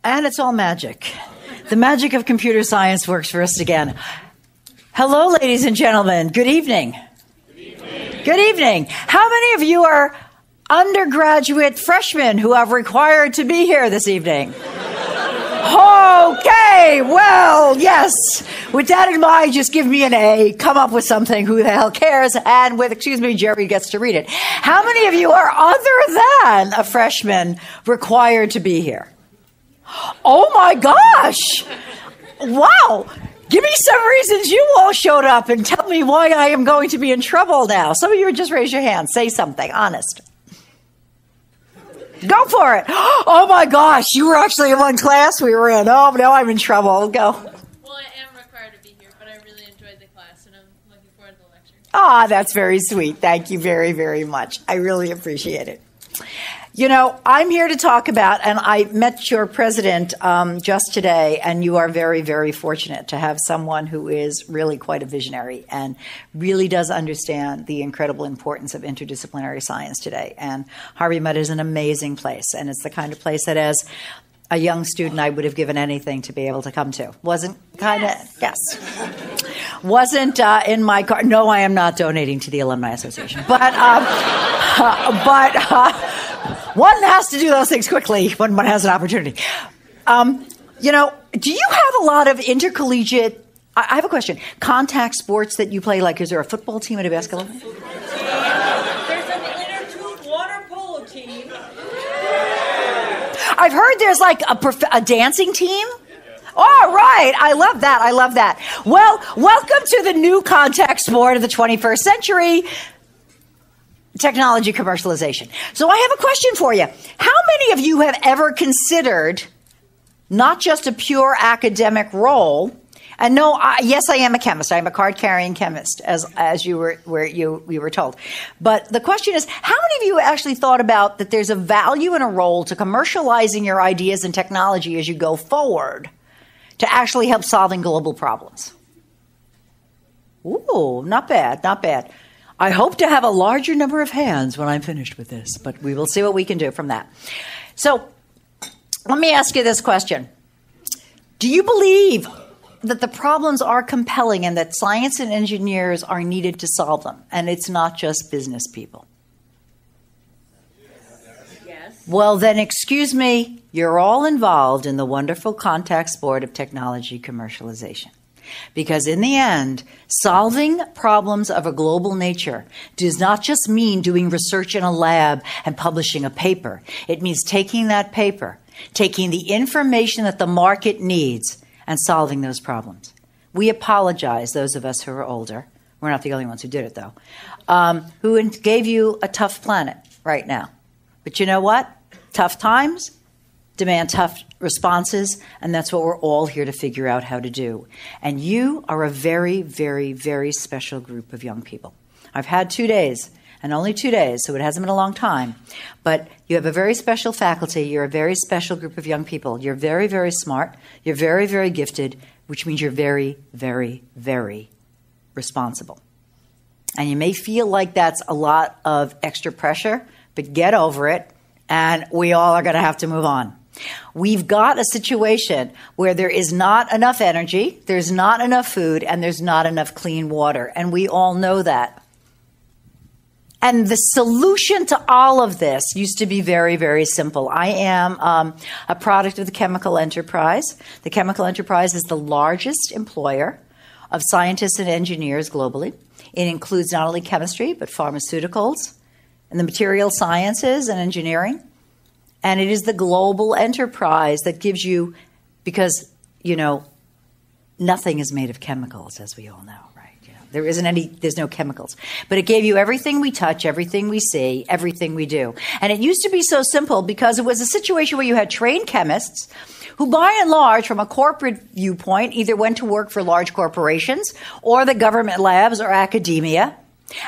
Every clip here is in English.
And it's all magic. The magic of computer science works for us again. Hello, ladies and gentlemen. Good evening. Good evening. Good evening. How many of you are undergraduate freshmen who are required to be here this evening? Okay, well, yes. With that in mind, just give me an A, come up with something, who the hell cares, and with, excuse me, Jerry gets to read it. How many of you are other than a freshman required to be here? Oh my gosh! Wow! Give me some reasons you all showed up and tell me why I am going to be in trouble now. Some of you just raise your hand, say something, honest. Go for it. Oh my gosh, you were actually in one class we were in. Oh, now I'm in trouble. Go. Well, I am required to be here, but I really enjoyed the class, and I'm looking forward to the lecture. Ah, that's very sweet. Thank you very, very much. I really appreciate it. You know, I'm here to talk about, and I met your president just today, and you are very, very fortunate to have someone who is really quite a visionary and really does understand the incredible importance of interdisciplinary science today. And Harvey Mudd is an amazing place, and it's the kind of place that as a young student I would have given anything to be able to come to. Wasn't kind of, yes. Wasn't in my car. No, I am not donating to the Alumni Association. But one has to do those things quickly when one has an opportunity. You know, do you have a lot of intercollegiate, I have a question, contact sports that you play? Like, is there a football team and a basketball team? There's an inner-tube water polo team. I've heard there's like a dancing team. All right. I love that. I love that. Well, welcome to the new contact sport of the 21st century. Technology commercialization. So I have a question for you. How many of you have ever considered not just a pure academic role? And no, yes, I am a chemist. I'm a card-carrying chemist, as you were told. But the question is, how many of you actually thought about that there's a value and a role to commercializing your ideas and technology as you go forward to actually help solving global problems? Ooh, not bad, not bad. I hope to have a larger number of hands when I'm finished with this, but we will see what we can do from that. So let me ask you this question. Do you believe that the problems are compelling and that science and engineers are needed to solve them, and it's not just business people? Yes. Well, then, excuse me, you're all involved in the wonderful contact sport of technology commercialization. Because in the end, solving problems of a global nature does not just mean doing research in a lab and publishing a paper. It means taking that paper, taking the information that the market needs, and solving those problems. We apologize, those of us who are older. We're not the only ones who did it, though. Who gave you a tough planet right now. But you know what? Tough times demand tough responses, and that's what we're all here to figure out how to do. And you are a very, very, very special group of young people. I've had 2 days, and only 2 days, so it hasn't been a long time. But you have a very special faculty. You're a very special group of young people. You're very, very smart. You're very, very gifted, which means you're very, very, very responsible. And you may feel like that's a lot of extra pressure, but get over it, and we all are going to have to move on. We've got a situation where there is not enough energy, there's not enough food, and there's not enough clean water. And we all know that. And the solution to all of this used to be very, very simple. I am a product of the chemical enterprise. The chemical enterprise is the largest employer of scientists and engineers globally. It includes not only chemistry, but pharmaceuticals and the material sciences and engineering. And it is the global enterprise that gives you, because, you know, nothing is made of chemicals, as we all know, right? You know, there's no chemicals. But it gave you everything we touch, everything we see, everything we do. And it used to be so simple because it was a situation where you had trained chemists who, by and large, from a corporate viewpoint, either went to work for large corporations or the government labs or academia.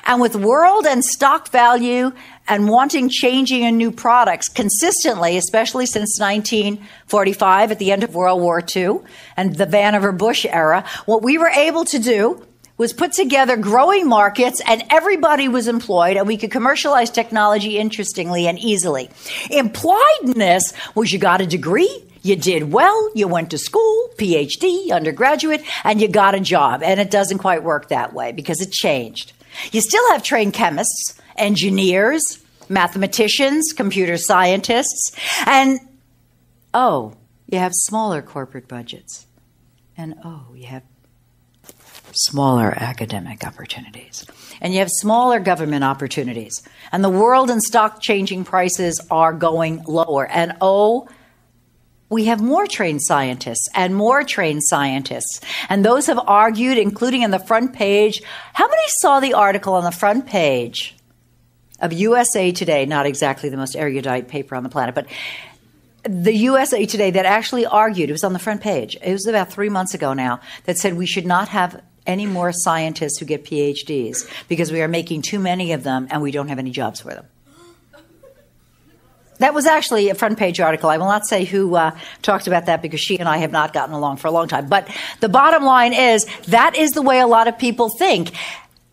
And with world and stock value and wanting changing and new products consistently, especially since 1945 at the end of World War II and the Vannevar Bush era, what we were able to do was put together growing markets, and everybody was employed, and we could commercialize technology interestingly and easily. Implied in this was you got a degree, You did well, you went to school, PhD, undergraduate, and you got a job. And it doesn't quite work that way because it changed. You still have trained chemists, engineers, mathematicians, computer scientists, and you have smaller corporate budgets. And you have smaller academic opportunities. And you have smaller government opportunities. And the world and stock changing prices are going lower. And we have more trained scientists and more trained scientists. And those have argued, including in the front page. How many saw the article on the front page of USA Today? Not exactly the most erudite paper on the planet, but the USA Today that actually argued, it was on the front page, it was about 3 months ago now, that said we should not have any more scientists who get PhDs because we are making too many of them and we don't have any jobs for them. That was actually a front page article. I will not say who talked about that because she and I have not gotten along for a long time. But the bottom line is that is the way a lot of people think.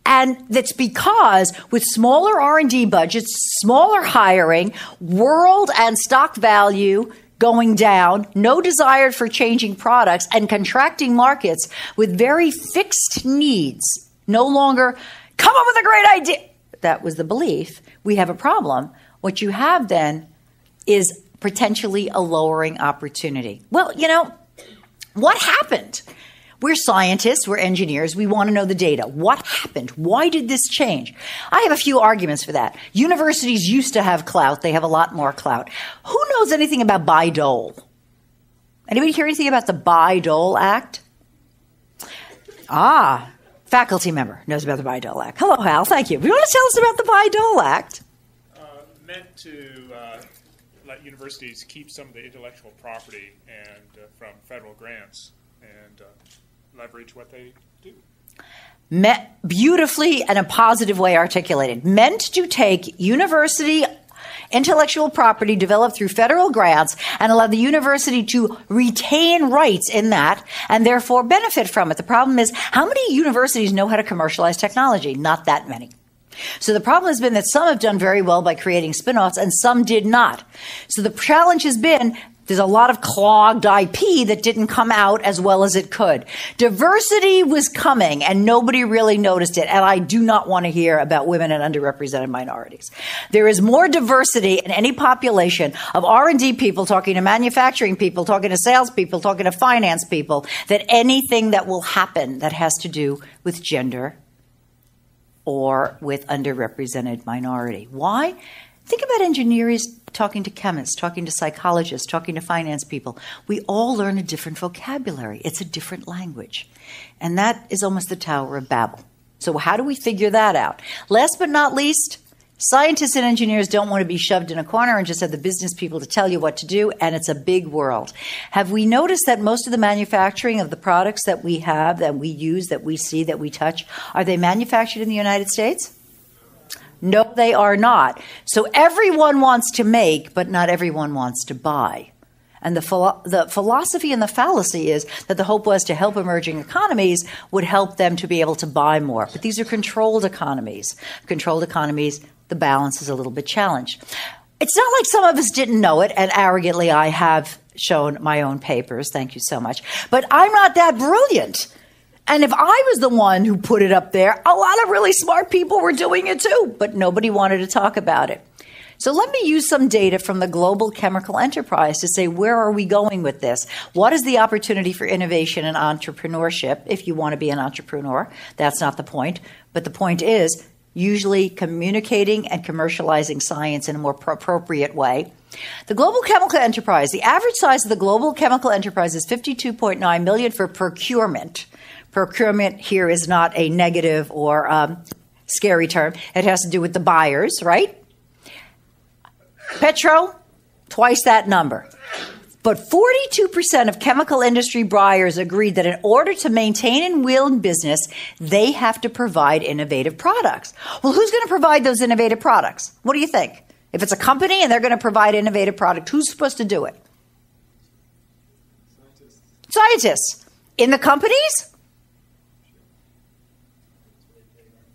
And that's because with smaller R&D budgets, smaller hiring, world and stock value going down, no desire for changing products, and contracting markets with very fixed needs, no longer come up with a great idea. That was the belief. We have a problem. What you have then is potentially a lowering opportunity. Well, what happened? We're scientists, we're engineers, we want to know the data. What happened? Why did this change? I have a few arguments for that. Universities used to have clout, they have a lot more clout. Who knows anything about Bayh-Dole? Anybody hear anything about the Bayh-Dole Act? Faculty member knows about the Bayh-Dole Act. Hello, Hal, thank you. You want to tell us about the Bayh-Dole Act? Meant to let universities keep some of the intellectual property and from federal grants and leverage what they do. Beautifully and a positive way articulated. Meant to take university intellectual property developed through federal grants and allow the university to retain rights in that and therefore benefit from it. The problem is, how many universities know how to commercialize technology? Not that many. So the problem has been that some have done very well by creating spin-offs and some did not. So the challenge has been there's a lot of clogged IP that didn't come out as well as it could. Diversity was coming and nobody really noticed it. And I do not want to hear about women and underrepresented minorities. There is more diversity in any population of R&D people talking to manufacturing people, talking to sales people, talking to finance people, than anything that will happen that has to do with gender or with underrepresented minority. Why? Think about engineers talking to chemists, talking to psychologists, talking to finance people. We all learn a different vocabulary. It's a different language. And that is almost the Tower of Babel. So how do we figure that out? Last but not least, scientists and engineers don't want to be shoved in a corner and just have the business people to tell you what to do, and it's a big world. Have we noticed that most of the manufacturing of the products that we have, that we use, that we see, that we touch, are they manufactured in the United States? No, they are not. So everyone wants to make, but not everyone wants to buy. And the philosophy and the fallacy is that the hope was to help emerging economies would help them to be able to buy more. But these are controlled economies. Controlled economies, the balance is a little bit challenged. It's not like some of us didn't know it, and arrogantly I have shown my own papers. Thank you so much. But I'm not that brilliant. And if I was the one who put it up there, a lot of really smart people were doing it too, but nobody wanted to talk about it. So let me use some data from the global chemical enterprise to say, where are we going with this? What is the opportunity for innovation and entrepreneurship if you want to be an entrepreneur? That's not the point. But the point is usually communicating and commercializing science in a more appropriate way. The global chemical enterprise, the average size of the global chemical enterprise is $52.9 million for procurement. Procurement here is not a negative or scary term. It has to do with the buyers, right? Petro, twice that number. But 42% of chemical industry buyers agreed that in order to maintain and win business, they have to provide innovative products. Well, who's going to provide those innovative products? What do you think? If it's a company and they're going to provide innovative product, who's supposed to do it? Scientists. In the companies?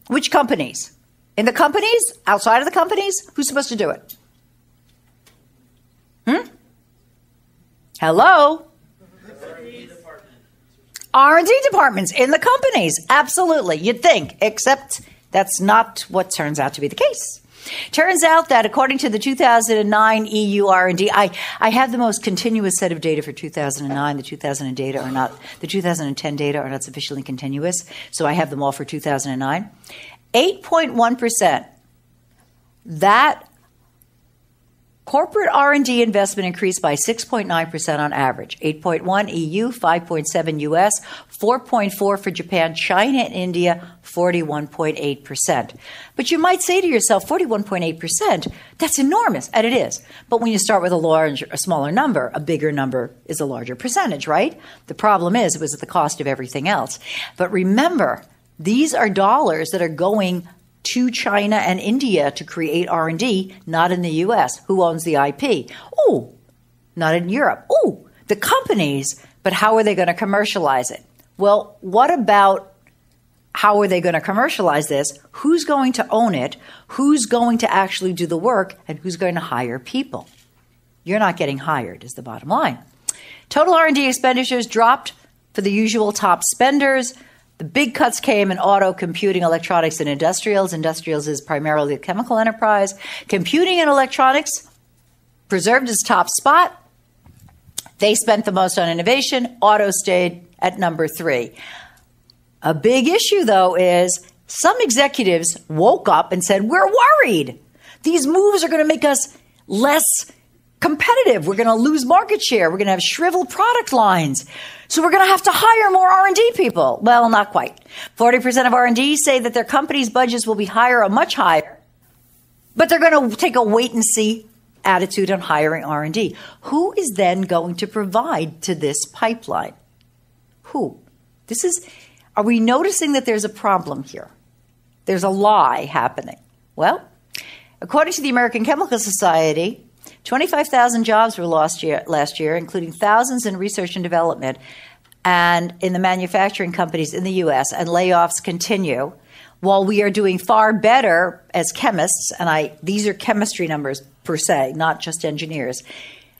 Which companies? In the companies? Outside of the companies? Who's supposed to do it? Hello? R&D departments in the companies. Absolutely. You'd think, except that's not what turns out to be the case. Turns out that according to the 2009 EU R&D, I have the most continuous set of data for 2009. The 2010 data are not sufficiently continuous, so I have them all for 2009. 8.1%. That corporate R&D investment increased by 6.9% on average. 8.1 EU, 5.7 US, 4.4 for Japan, China and India, 41.8%. But you might say to yourself, 41.8%, that's enormous, and it is. But when you start with a smaller number, a bigger number is a larger percentage, right? The problem is it was at the cost of everything else. But remember, these are dollars that are going to China and India to create R&D, not in the U.S. Who owns the IP? Oh, not in Europe. Oh, the companies, but how are they going to commercialize it? Well, what about how are they going to commercialize this? Who's going to own it? Who's going to actually do the work? And who's going to hire people? You're not getting hired is the bottom line. Total R&D expenditures dropped for the usual top spenders. The big cuts came in auto, computing, electronics, and industrials. Industrials is primarily a chemical enterprise. Computing and electronics preserved its top spot. They spent the most on innovation. Auto stayed at number 3. A big issue, though, is some executives woke up and said, we're worried. These moves are going to make us less competitive. We're going to lose market share. We're going to have shriveled product lines. So we're going to have to hire more R&D people. Well, not quite. 40% of R&D say that their company's budgets will be higher or much higher, but they're going to take a wait-and-see attitude on hiring R&D. Who is then going to provide to this pipeline? Who? Are we noticing that there's a problem here? There's a lie happening. Well, according to the American Chemical Society, 25,000 jobs were lost last year, including thousands in research and development and in the manufacturing companies in the U.S., and layoffs continue. While we are doing far better as chemists, and these are chemistry numbers per se, not just engineers,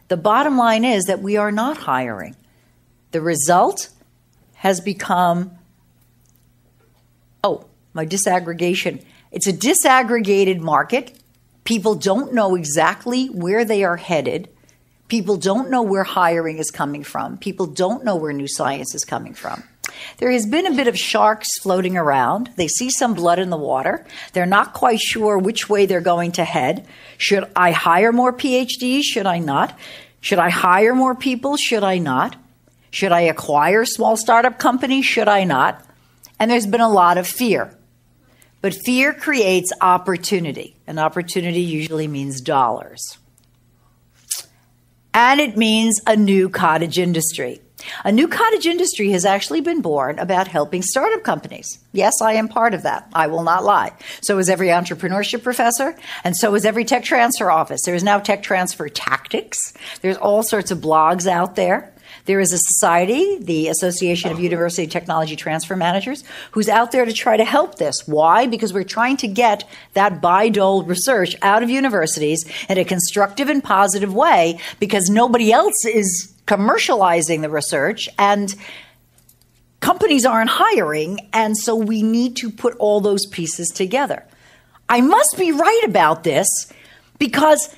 the bottom line is that we are not hiring. The result has become, my disaggregation. It's a disaggregated market. People don't know exactly where they are headed. People don't know where hiring is coming from. People don't know where new science is coming from. There has been a bit of sharks floating around. They see some blood in the water. They're not quite sure which way they're going to head. Should I hire more PhDs? Should I not? Should I hire more people? Should I not? Should I acquire small startup companies? Should I not? And there's been a lot of fear. But fear creates opportunity, and opportunity usually means dollars. And it means a new cottage industry. A new cottage industry has actually been born about helping startup companies. Yes, I am part of that. I will not lie. So is every entrepreneurship professor, and so is every tech transfer office. There is now tech transfer tactics. There's all sorts of blogs out there. There is a society, the Association of University Technology Transfer Managers, who's out there to try to help this. Why? Because we're trying to get that Bayh-Dole research out of universities in a constructive and positive way, because nobody else is commercializing the research and companies aren't hiring, and so we need to put all those pieces together. I must be right about this because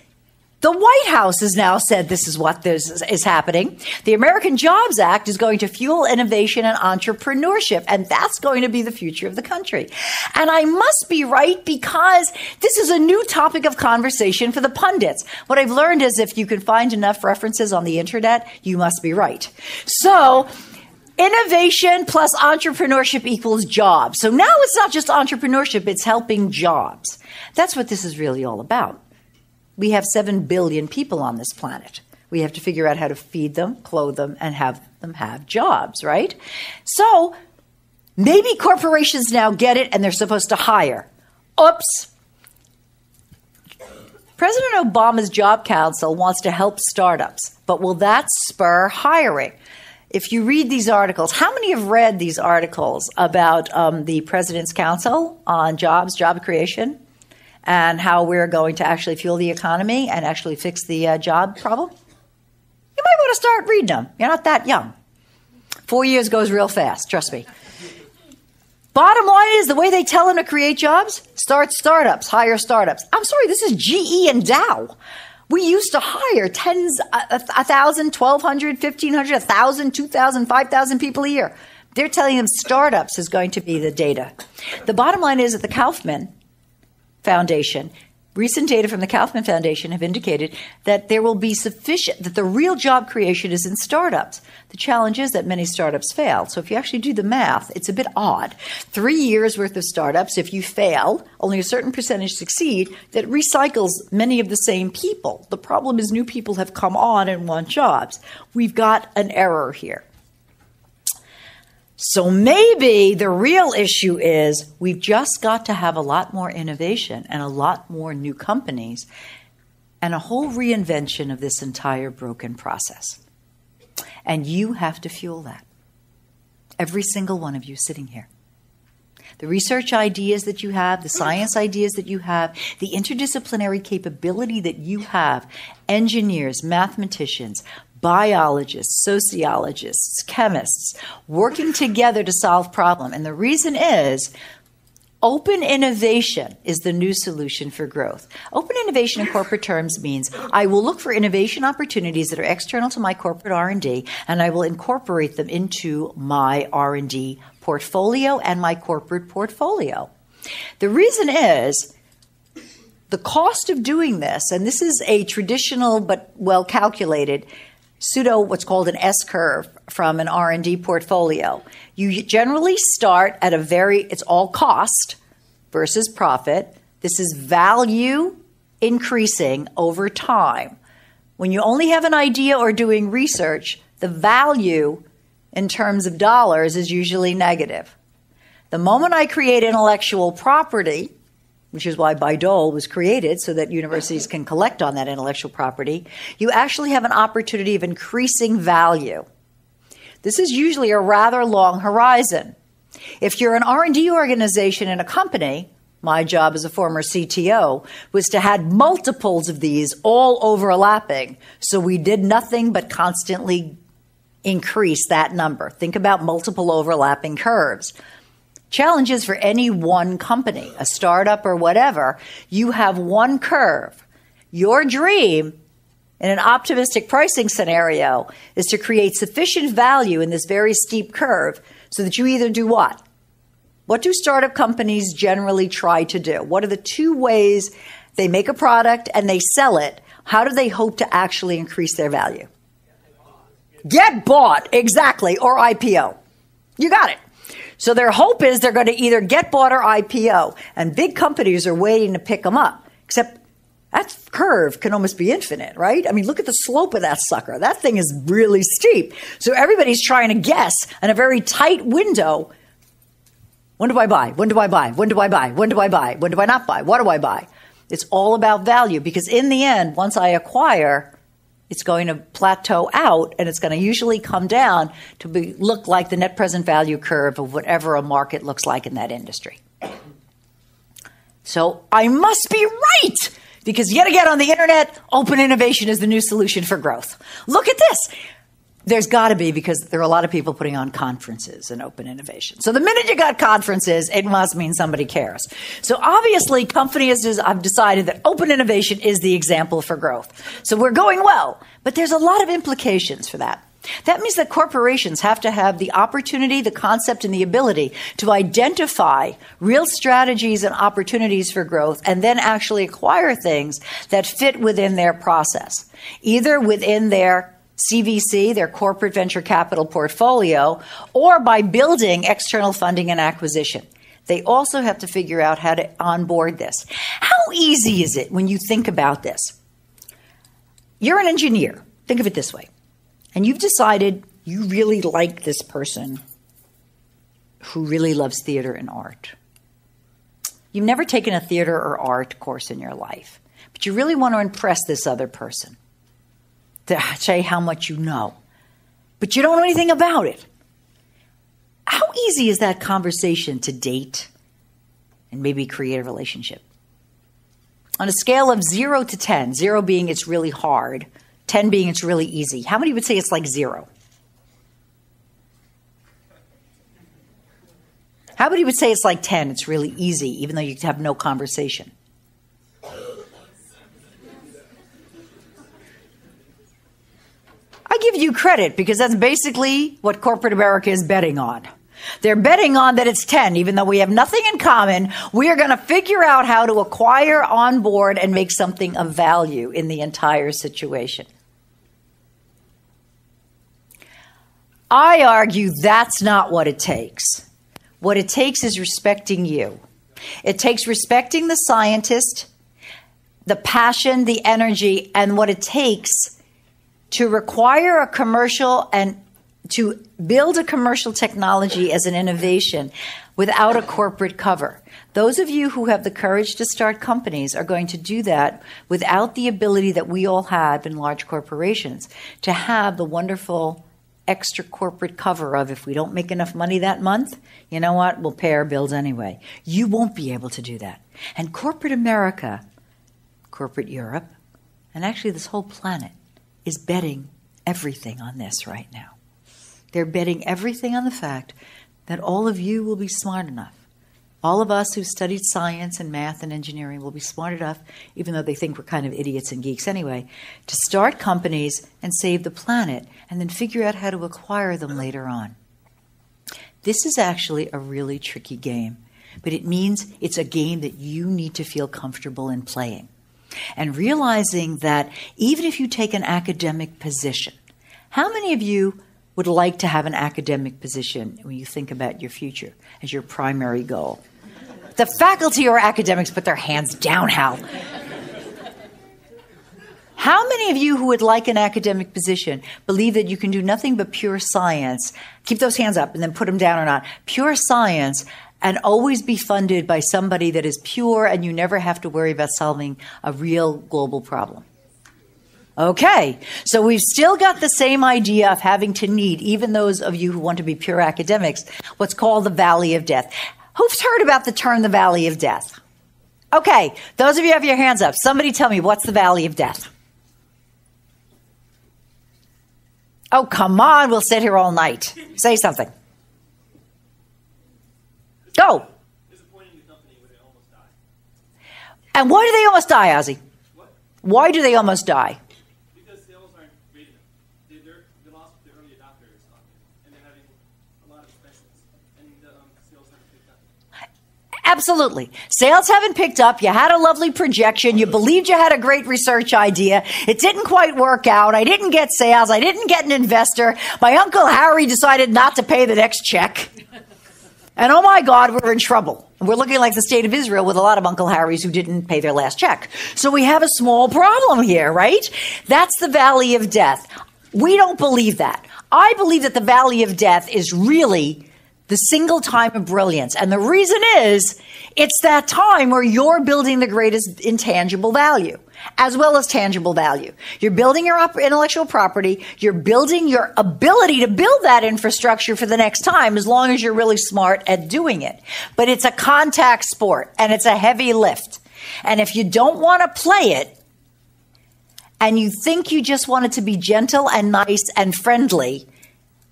the White House has now said this is what is happening. The American Jobs Act is going to fuel innovation and entrepreneurship, and that's going to be the future of the country. And I must be right because this is a new topic of conversation for the pundits. What I've learned is if you can find enough references on the internet, you must be right. So innovation plus entrepreneurship equals jobs. So now it's not just entrepreneurship, it's helping jobs. That's what this is really all about. We have 7 billion people on this planet. We have to figure out how to feed them, clothe them, and have them have jobs, right? So maybe corporations now get it and they're supposed to hire. Oops. President Obama's Job Council wants to help startups, but will that spur hiring? If you read these articles, how many have read these articles about the President's Council on jobs, job creation, and how we're going to actually fuel the economy and actually fix the job problem? You might want to start reading them. You're not that young. 4 years goes real fast, trust me. Bottom line is, the way they tell them to create jobs, start startups, hire startups. I'm sorry, this is GE and Dow. We used to hire 1,000, 1,200, 1,500, 1,000, 2,000, 5,000 people a year. They're telling them startups is going to be the data. The bottom line is that the Kaufman Foundation, recent data from the Kaufman Foundation have indicated that there will be sufficient, that the real job creation is in startups. The challenge is that many startups fail. So if you actually do the math, it's a bit odd. 3 years worth of startups, if you fail, only a certain percentage succeed, that recycles many of the same people. The problem is new people have come on and want jobs. We've got an error here. So maybe the real issue is we've just got to have a lot more innovation and a lot more new companies and a whole reinvention of this entire broken process. And you have to fuel that. Every single one of you sitting here. The research ideas that you have, the science ideas that you have, the interdisciplinary capability that you have, engineers, mathematicians, biologists, sociologists, chemists, working together to solve problems. And the reason is open innovation is the new solution for growth. Open innovation in corporate terms means I will look for innovation opportunities that are external to my corporate R&D, and I will incorporate them into my R&D portfolio and my corporate portfolio. The reason is the cost of doing this, and this is a traditional but well calculated what's called an S-curve from an R&D portfolio. You generally start at it's all cost versus profit. This is value increasing over time. When you only have an idea or doing research, the value in terms of dollars is usually negative. The moment I create intellectual property, which is why Bayh-Dole was created, so that universities can collect on that intellectual property, you actually have an opportunity of increasing value. This is usually a rather long horizon. If you're an R&D organization in a company, my job as a former CTO was to have multiples of these all overlapping, so we did nothing but constantly increase that number. Think about multiple overlapping curves. Challenges for any one company, a startup or whatever, you have one curve. Your dream in an optimistic pricing scenario is to create sufficient value in this very steep curve so that you either do what? What do startup companies generally try to do? What are the two ways they make a product and they sell it? How do they hope to actually increase their value? Get bought, exactly, or IPO. You got it. So their hope is they're going to either get bought or IPO, and big companies are waiting to pick them up, except that curve can almost be infinite, right? I mean, look at the slope of that sucker. That thing is really steep. So everybody's trying to guess in a very tight window, when do I buy? When do I buy? When do I buy? When do I buy? When do I not buy? What do I buy? It's all about value, because in the end, once I acquire, it's going to plateau out, and it's going to usually come down to look like the net present value curve of whatever a market looks like in that industry. So I must be right, because yet again on the internet, open innovation is the new solution for growth. Look at this. There's got to be, because there are a lot of people putting on conferences in open innovation. So the minute you got conferences, it must mean somebody cares. So obviously, companies have decided that open innovation is the example for growth. So we're going well, but there's a lot of implications for that. That means that corporations have to have the opportunity, the concept, and the ability to identify real strategies and opportunities for growth, and then actually acquire things that fit within their process, either within their CVC, their corporate venture capital portfolio, or by building external funding and acquisition. They also have to figure out how to onboard this. How easy is it when you think about this? You're an engineer. Think of it this way. And you've decided you really like this person who really loves theater and art. You've never taken a theater or art course in your life, but you really want to impress this other person, to say how much you know, but you don't know anything about it. How easy is that conversation to date and maybe create a relationship? On a scale of 0 to 10, 0 being it's really hard, 10 being it's really easy. How many would say it's like 0? How many would say it's like 10, it's really easy, even though you have no conversation? I give you credit because that's basically what corporate America is betting on. They're betting on that it's 10, even though we have nothing in common. We are going to figure out how to acquire, onboard, and make something of value in the entire situation. I argue that's not what it takes. What it takes is respecting you. It takes respecting the scientist, the passion, the energy, and what it takes to require a commercial and to build a commercial technology as an innovation without a corporate cover. Those of you who have the courage to start companies are going to do that without the ability that we all have in large corporations to have the wonderful extra corporate cover of if we don't make enough money that month, you know what, we'll pay our bills anyway. You won't be able to do that. And corporate America, corporate Europe, and actually this whole planet is betting everything on this right now. They're betting everything on the fact that all of you will be smart enough. All of us who studied science and math and engineering will be smart enough, even though they think we're kind of idiots and geeks anyway, to start companies and save the planet and then figure out how to acquire them later on. This is actually a really tricky game, but it means it's a game that you need to feel comfortable in playing. And realizing that even if you take an academic position, how many of you would like to have an academic position when you think about your future as your primary goal? The faculty or academics put their hands down, Hal. How many of you who would like an academic position believe that you can do nothing but pure science? Keep those hands up and then put them down or not. Pure science and always be funded by somebody that is pure and you never have to worry about solving a real global problem. Okay, so we've still got the same idea of having to need, even those of you who want to be pure academics, what's called the Valley of Death. Who's heard about the term the Valley of Death? Okay, those of you have your hands up. Somebody tell me, what's the Valley of Death? Oh, come on, we'll sit here all night. Say something. Go. Disappointing the company when they almost die. And why do they almost die, Ozzy? What? Why do they almost die? Because sales aren't great enough. They lost the early adopters, and they're having a lot of expenses, and sales haven't picked up. Absolutely. Sales haven't picked up. You had a lovely projection. You believed you had a great research idea. It didn't quite work out. I didn't get sales. I didn't get an investor. My Uncle Harry decided not to pay the next check. And oh my God, we're in trouble. We're looking like the state of Israel with a lot of Uncle Harrys who didn't pay their last check. So we have a small problem here, right? That's the Valley of Death. We don't believe that. I believe that the Valley of Death is really the single time of brilliance. And the reason is, it's that time where you're building the greatest intangible value, as well as tangible value. You're building your intellectual property. You're building your ability to build that infrastructure for the next time, as long as you're really smart at doing it. But it's a contact sport, and it's a heavy lift. And if you don't want to play it, and you think you just want it to be gentle and nice and friendly,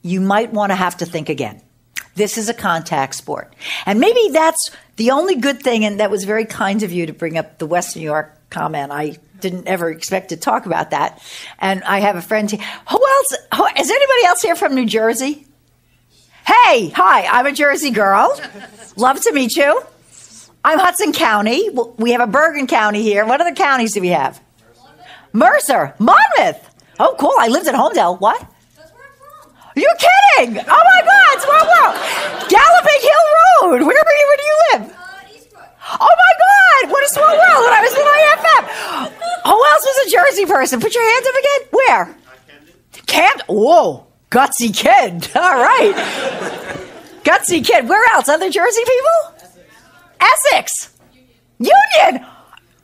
you might want to have to think again. This is a contact sport. And maybe that's the only good thing, and that was very kind of you to bring up the West New York comment. I didn't ever expect to talk about that. And I have a friend here. Is anybody else here from New Jersey? Hey, hi, I'm a Jersey girl. Love to meet you. I'm Hudson County. We have a Bergen County here. What other counties do we have? Mercer. Monmouth. Oh, cool. I lived in Homedale. What? You're kidding! Oh my God, small world! Galloping Hill Road. Where do you live? Eastbrook. Oh my God, what a small world! When I was in IFM. Who else was a Jersey person? Put your hands up again. Where? Camden. Whoa, gutsy kid. All right, gutsy kid. Where else? Other Jersey people? Essex. Union.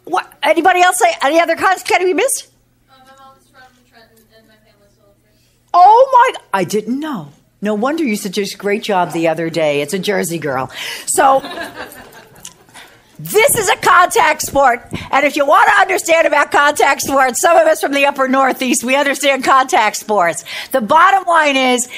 What? Anybody else say any other county we missed? My mom's from Trenton, and my family's still there. Oh my, I didn't know. No wonder you said just great job the other day. It's a Jersey girl. So This is a contact sport, and if you want to understand about contact sports, some of us from the upper Northeast, we understand contact sports. The bottom line is,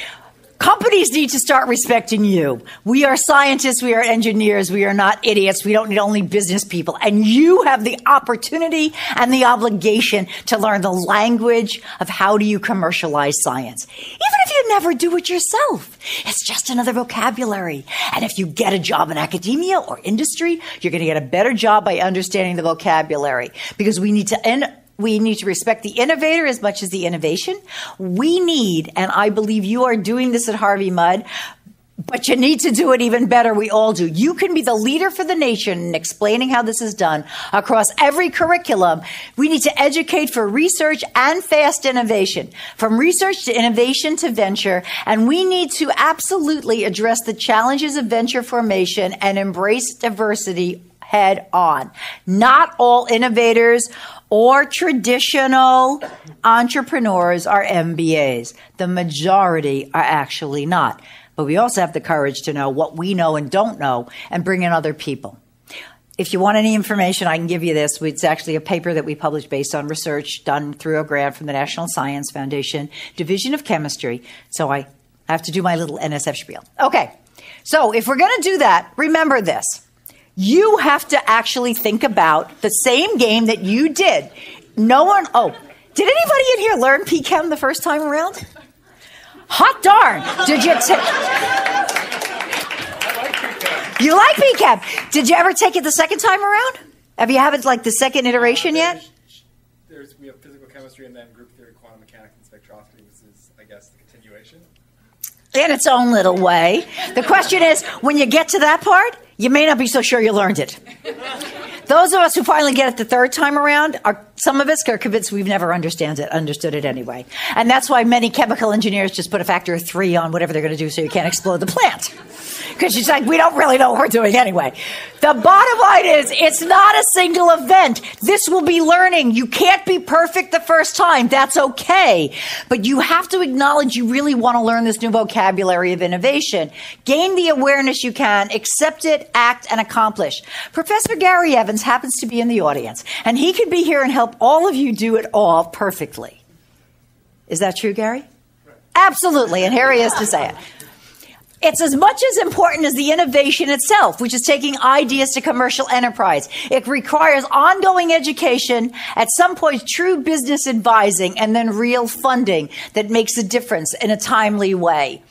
companies need to start respecting you. We are scientists, we are engineers, we are not idiots, we don't need only business people. And you have the opportunity and the obligation to learn the language of how do you commercialize science. Even if you never do it yourself, it's just another vocabulary. And if you get a job in academia or industry, you're going to get a better job by understanding the vocabulary, because we need to respect the innovator as much as the innovation. We need, and I believe you are doing this at Harvey Mudd, but you need to do it even better. We all do. You can be the leader for the nation in explaining how this is done across every curriculum. We need to educate for research and fast innovation, from research to innovation to venture. And we need to absolutely address the challenges of venture formation and embrace diversity head on. Not all innovators or traditional entrepreneurs are MBAs. The majority are actually not. But we also have the courage to know what we know and don't know and bring in other people. If you want any information, I can give you this. It's actually a paper that we published based on research done through a grant from the National Science Foundation, Division of Chemistry. So I have to do my little NSF spiel. Okay, so if we're going to do that, remember this. You have to actually think about the same game that you did. Did anybody in here learn PChem the first time around? Hot darn. Did you You like PChem. Did you ever take it the second time around? Have you had it like the second iteration yet? We have physical chemistry and then group theory, quantum mechanics, and spectroscopy. This is, I guess, the continuation. In its own little way. The question is, when you get to that part, you may not be so sure you learned it. Those of us who finally get it the third time around, some of us are convinced we've never understood it anyway. And that's why many chemical engineers just put a factor of 3 on whatever they're going to do so you can't explode the plant. Because she's like, we don't really know what we're doing anyway. The bottom line is, it's not a single event. This will be learning. You can't be perfect the first time. That's okay. But you have to acknowledge you really want to learn this new vocabulary of innovation. Gain the awareness you can, accept it, act, and accomplish. Professor Gary Evans happens to be in the audience, and he could be here and help all of you do it all perfectly. Is that true, Gary? Right. Absolutely, and here he is to say it. It's as much as important as the innovation itself, which is taking ideas to commercial enterprise. It requires ongoing education, at some point true business advising, and then real funding that makes a difference in a timely way.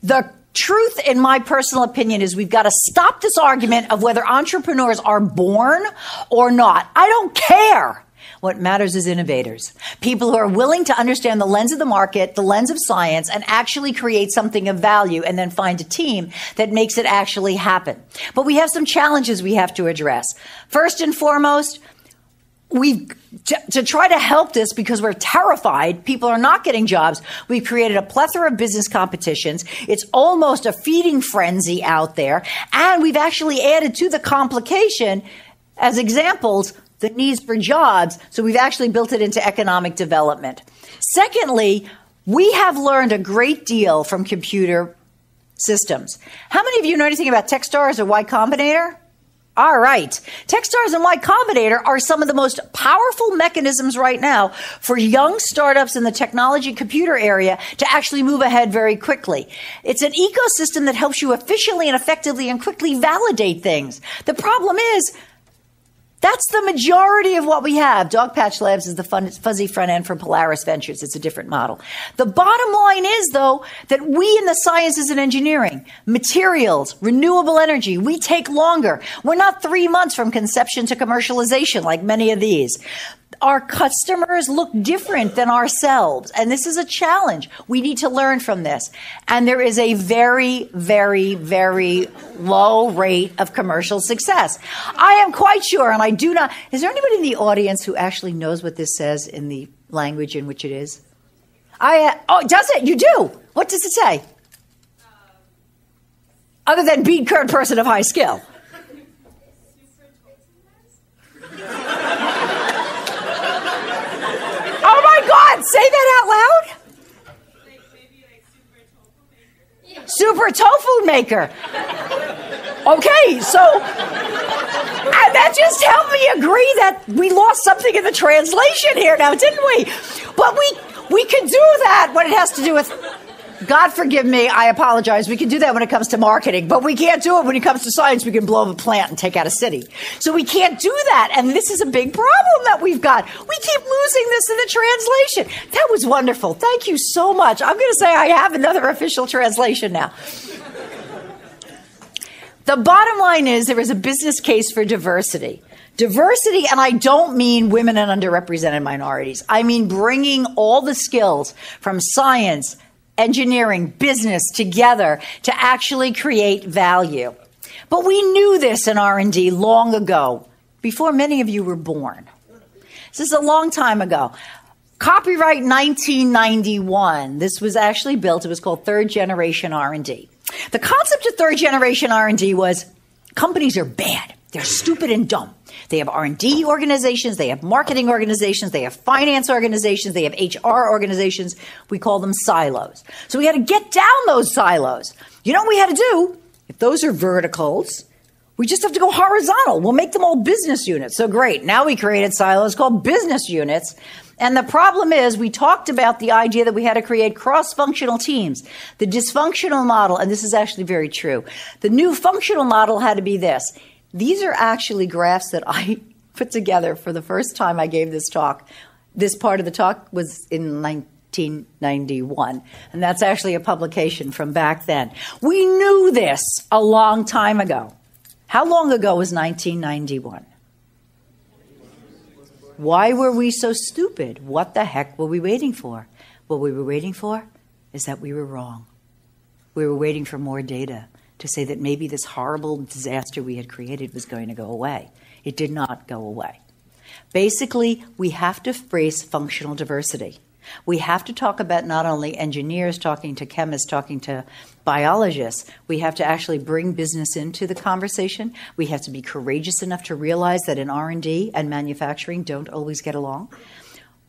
The truth, in my personal opinion, is we've got to stop this argument of whether entrepreneurs are born or not. I don't care. What matters is innovators, people who are willing to understand the lens of the market, the lens of science, and actually create something of value, and then find a team that makes it actually happen. But we have some challenges we have to address. First and foremost, to try to help this, because we're terrified people are not getting jobs, we've created a plethora of business competitions. It's almost a feeding frenzy out there. And we've actually added to the complication, as examples, the needs for jobs. So we've actually built it into economic development. Secondly, we have learned a great deal from computer systems. How many of you know anything about Techstars or Y Combinator? All right. Techstars and Y Combinator are some of the most powerful mechanisms right now for young startups in the technology computer area to actually move ahead very quickly. It's an ecosystem that helps you efficiently and effectively and quickly validate things. The problem is, that's the majority of what we have. Dogpatch Labs is the fuzzy front end for Polaris Ventures. It's a different model. The bottom line is, though, that we in the sciences and engineering, materials, renewable energy, we take longer. We're not 3 months from conception to commercialization like many of these. Our customers look different than ourselves, and this is a challenge. We need to learn from this. And there is a very, very, very low rate of commercial success. I am quite sure, and I do not... Is there anybody in the audience who actually knows what this says in the language in which it is? Does it? You do? What does it say? Other than beat current person of high skill. Oh my God, say that out loud. Super tofu maker. Okay, so And that just helped me agree that we lost something in the translation here now, didn't we? But we can do that when it has to do with, God forgive me, I apologize. We can do that when it comes to marketing, but we can't do it when it comes to science. We can blow up a plant and take out a city. So we can't do that. And this is a big problem that we've got. We keep losing this in the translation. That was wonderful. Thank you so much. I'm going to say I have another official translation now. The bottom line is there is a business case for diversity. Diversity, and I don't mean women and underrepresented minorities. I mean bringing all the skills from science, engineering, business together to actually create value. But we knew this in R&D long ago, before many of you were born. This is a long time ago. Copyright 1991. This was actually built. It was called third generation R&D. The concept of third generation R&D was companies are bad. They're stupid and dumb. They have R&D organizations, they have marketing organizations, they have finance organizations, they have HR organizations. We call them silos. So we had to get down those silos. You know what we had to do? If those are verticals, we just have to go horizontal. We'll make them all business units. So great. Now we created silos called business units. And the problem is we talked about the idea that we had to create cross-functional teams. The dysfunctional model, and this is actually very true, the new functional model had to be this. These are actually graphs that I put together for the first time I gave this talk. This part of the talk was in 1991, and that's actually a publication from back then. We knew this a long time ago. How long ago was 1991? Why were we so stupid? What the heck were we waiting for? What we were waiting for is that we were wrong. We were waiting for more data to say that maybe this horrible disaster we had created was going to go away. It did not go away. Basically, we have to embrace functional diversity. We have to talk about not only engineers talking to chemists, talking to biologists. We have to actually bring business into the conversation. We have to be courageous enough to realize that in R&D and manufacturing don't always get along.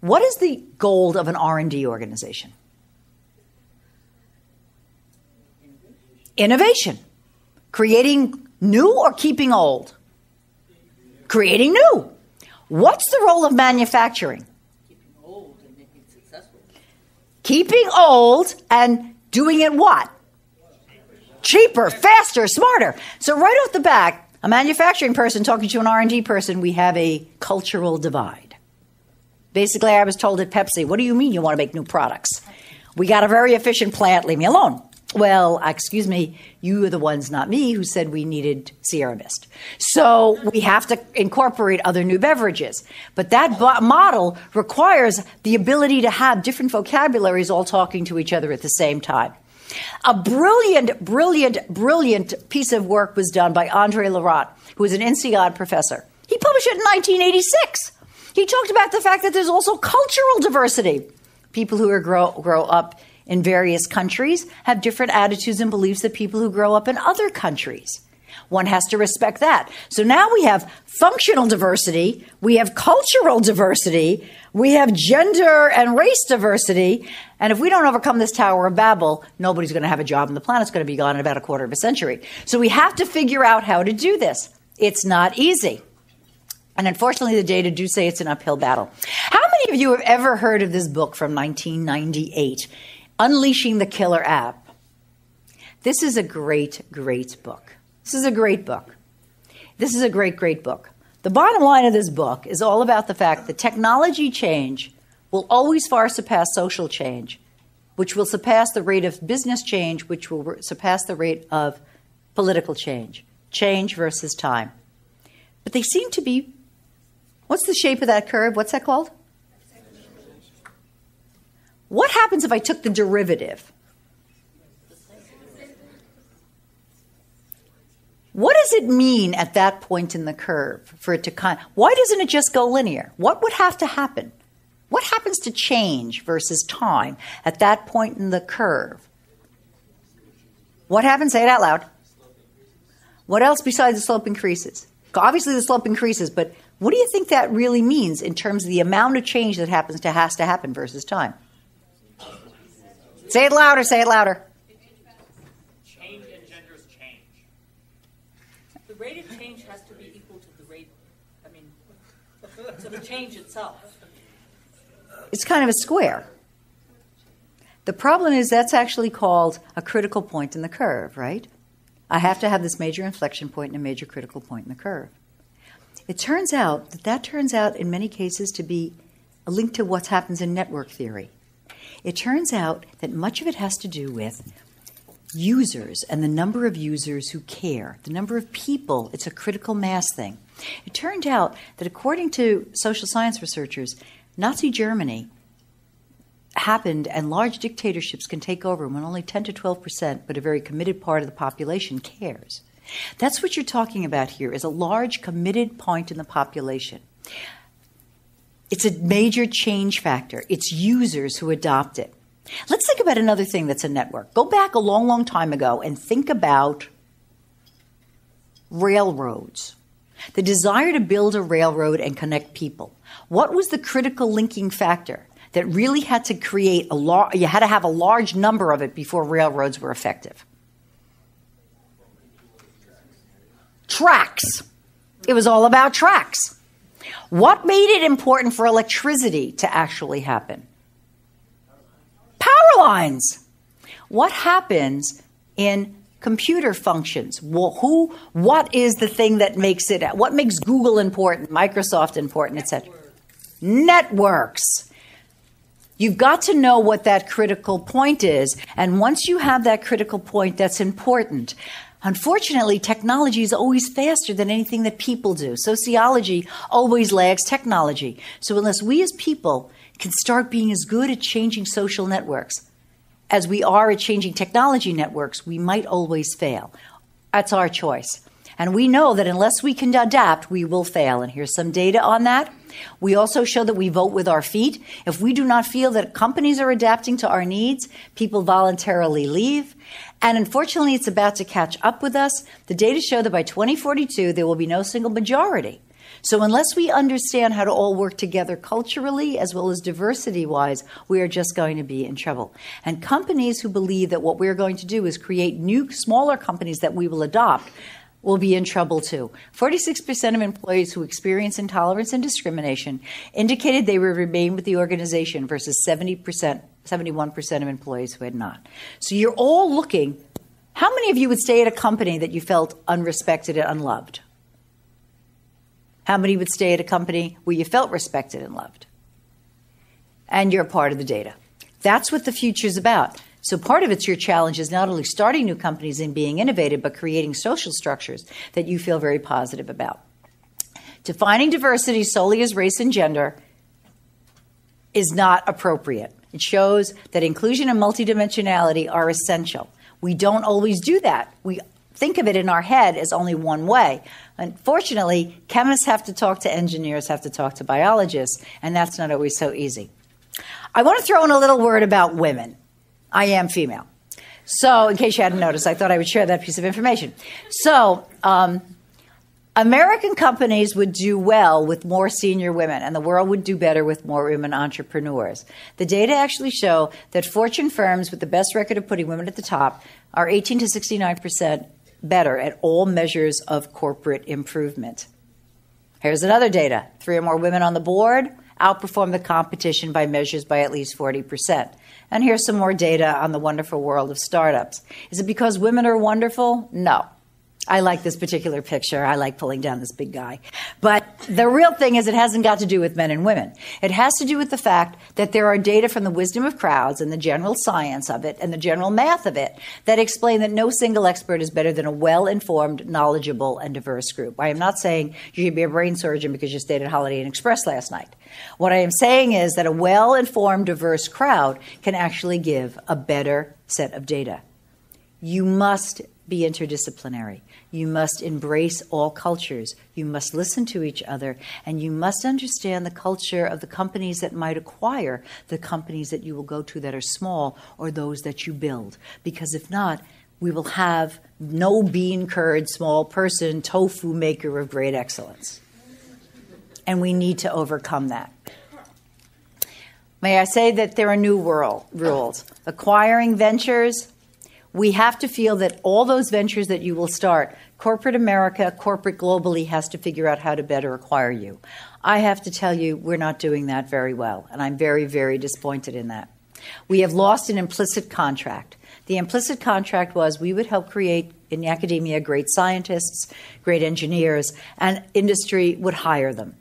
What is the goal of an R&D organization? Innovation. Creating new or keeping old? Creating new. What's the role of manufacturing? Keeping old and making it successful. Keeping old and doing it what? Cheaper, faster, smarter. So right off the bat, a manufacturing person talking to an R&D person, we have a cultural divide. Basically, I was told at Pepsi, what do you mean you want to make new products? We got a very efficient plant, leave me alone. Well, excuse me, you are the ones, not me, who said we needed Sierra Mist. So we have to incorporate other new beverages. But that model requires the ability to have different vocabularies all talking to each other at the same time. A brilliant, brilliant, brilliant piece of work was done by Andre Lerotte, who was an INSEAD professor. He published it in 1986. He talked about the fact that there's also cultural diversity. People who grow up in various countries have different attitudes and beliefs than people who grow up in other countries. One has to respect that. So now we have functional diversity, we have cultural diversity, we have gender and race diversity, and if we don't overcome this Tower of Babel, nobody's going to have a job and the planet's going to be gone in about a quarter of a century. So we have to figure out how to do this. It's not easy. And unfortunately, the data do say it's an uphill battle. How many of you have ever heard of this book from 1998? Unleashing the Killer App. This is a great, great book. This is a great book. This is a great, great book. The bottom line of this book is all about the fact that technology change will always far surpass social change, which will surpass the rate of business change, which will surpass the rate of political change. Change versus time. But they seem to be, what's the shape of that curve? What's that called? What happens if I took the derivative? What does it mean at that point in the curve for it to why doesn't it just go linear? What would have to happen? What happens to change versus time at that point in the curve? What happens? Say it out loud. What else besides the slope increases? Obviously the slope increases, but what do you think that really means in terms of the amount of change that has to happen versus time? Say it louder, say it louder. Change engenders change. The rate of change has to be equal to the rate So the change itself. It's kind of a square. The problem is that's actually called a critical point in the curve, right? I have to have this major inflection point and a major critical point in the curve. It turns out that turns out in many cases to be a link to what happens in network theory. It turns out that much of it has to do with users and the number of users who care, the number of people. It's a critical mass thing. It turned out that according to social science researchers, Nazi Germany happened and large dictatorships can take over when only 10 to 12%, but a very committed part of the population cares. That's what you're talking about here, is a large committed point in the population. It's a major change factor. It's users who adopt it. Let's think about another thing that's a network. Go back a long, long time ago and think about railroads. The desire to build a railroad and connect people. What was the critical linking factor that really had to create you had to have a large number of it before railroads were effective? Tracks. It was all about tracks. What made it important for electricity to actually happen? Power lines. What happens in computer functions? What is the thing that makes it, what makes Google important, Microsoft important, etc.? Networks. You've got to know what that critical point is, and once you have that critical point, that's important. Unfortunately, technology is always faster than anything that people do. Sociology always lags technology. So unless we as people can start being as good at changing social networks as we are at changing technology networks, we might always fail. That's our choice. And we know that unless we can adapt, we will fail. And here's some data on that. We also show that we vote with our feet. If we do not feel that companies are adapting to our needs, people voluntarily leave. And unfortunately, it's about to catch up with us. The data show that by 2042, there will be no single majority. So unless we understand how to all work together culturally as well as diversity-wise, we are just going to be in trouble. And companies who believe that what we're going to do is create new, smaller companies that we will adopt will be in trouble too. 46% of employees who experience intolerance and discrimination indicated they would remain with the organization versus 71% of employees who had not. So you're all looking, how many of you would stay at a company that you felt unrespected and unloved? How many would stay at a company where you felt respected and loved? And you're part of the data. That's what the future's about. So part of it's your challenge is not only starting new companies and being innovative, but creating social structures that you feel very positive about. Defining diversity solely as race and gender is not appropriate. It shows that inclusion and multidimensionality are essential. We don't always do that. We think of it in our head as only one way. Unfortunately, chemists have to talk to engineers, have to talk to biologists, and that's not always so easy. I want to throw in a little word about women. I am female. So in case you hadn't noticed, I thought I would share that piece of information. So American companies would do well with more senior women, and the world would do better with more women entrepreneurs. The data actually show that Fortune firms with the best record of putting women at the top are 18 to 69% better at all measures of corporate improvement. Here's another data. 3 or more women on the board outperform the competition by measures by at least 40%. And here's some more data on the wonderful world of startups. Is it because women are wonderful? No. I like this particular picture. I like pulling down this big guy. But the real thing is it hasn't got to do with men and women. It has to do with the fact that there are data from the wisdom of crowds and the general science of it and the general math of it that explain that no single expert is better than a well-informed, knowledgeable, and diverse group. I am not saying you should be a brain surgeon because you stayed at Holiday Inn Express last night. What I am saying is that a well-informed, diverse crowd can actually give a better set of data. You must be interdisciplinary. You must embrace all cultures. You must listen to each other, and you must understand the culture of the companies that might acquire the companies that you will go to that are small or those that you build. Because if not, we will have no bean curd, small person, tofu maker of great excellence. And we need to overcome that. May I say that there are new rules. Acquiring ventures, we have to feel that all those ventures that you will start Corporate America, corporate globally has to figure out how to better acquire you. I have to tell you, we're not doing that very well, and I'm very, very disappointed in that. We have lost an implicit contract. The implicit contract was we would help create in academia great scientists, great engineers, and industry would hire them,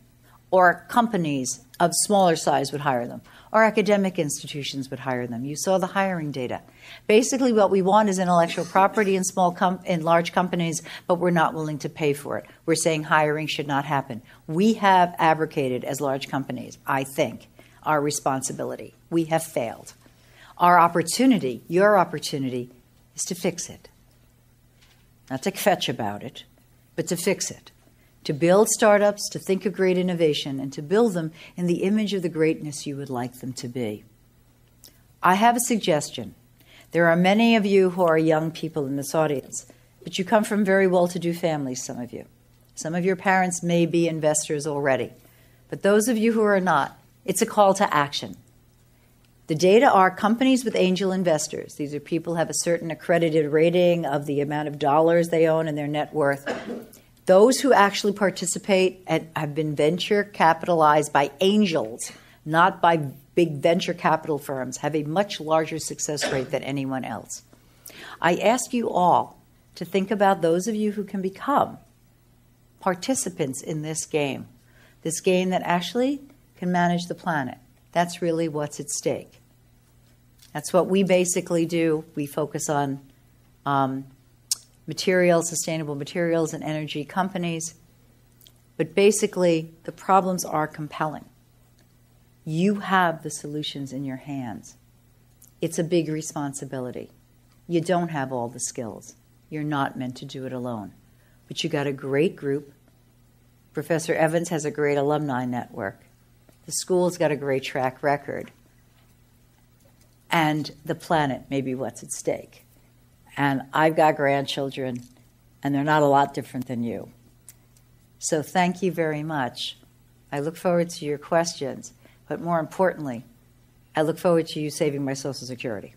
or companies of smaller size would hire them, or academic institutions would hire them. You saw the hiring data. Basically, what we want is intellectual property in large companies, but we're not willing to pay for it. We're saying hiring should not happen. We have abrogated as large companies, I think, our responsibility. We have failed. Our opportunity, your opportunity, is to fix it. Not to fetch about it, but to fix it. To build startups, to think of great innovation, and to build them in the image of the greatness you would like them to be. I have a suggestion. There are many of you who are young people in this audience, but you come from very well-to-do families, some of you. Some of your parents may be investors already. But those of you who are not, it's a call to action. The data are companies with angel investors. These are people who have a certain accredited rating of the amount of dollars they own and their net worth. Those who actually participate and have been venture capitalized by angels, not by big venture capital firms, have a much larger success rate than anyone else. I ask you all to think about those of you who can become participants in this game that actually can manage the planet. That's really what's at stake. That's what we basically do. We focus on materials, sustainable materials, and energy companies. But basically, the problems are compelling. You have the solutions in your hands. It's a big responsibility. You don't have all the skills. You're not meant to do it alone. But you got a great group. Professor Evans has a great alumni network. The school's got a great track record. And the planet may be what's at stake. And I've got grandchildren, and they're not a lot different than you. So thank you very much. I look forward to your questions. But more importantly, I look forward to you saving my Social Security.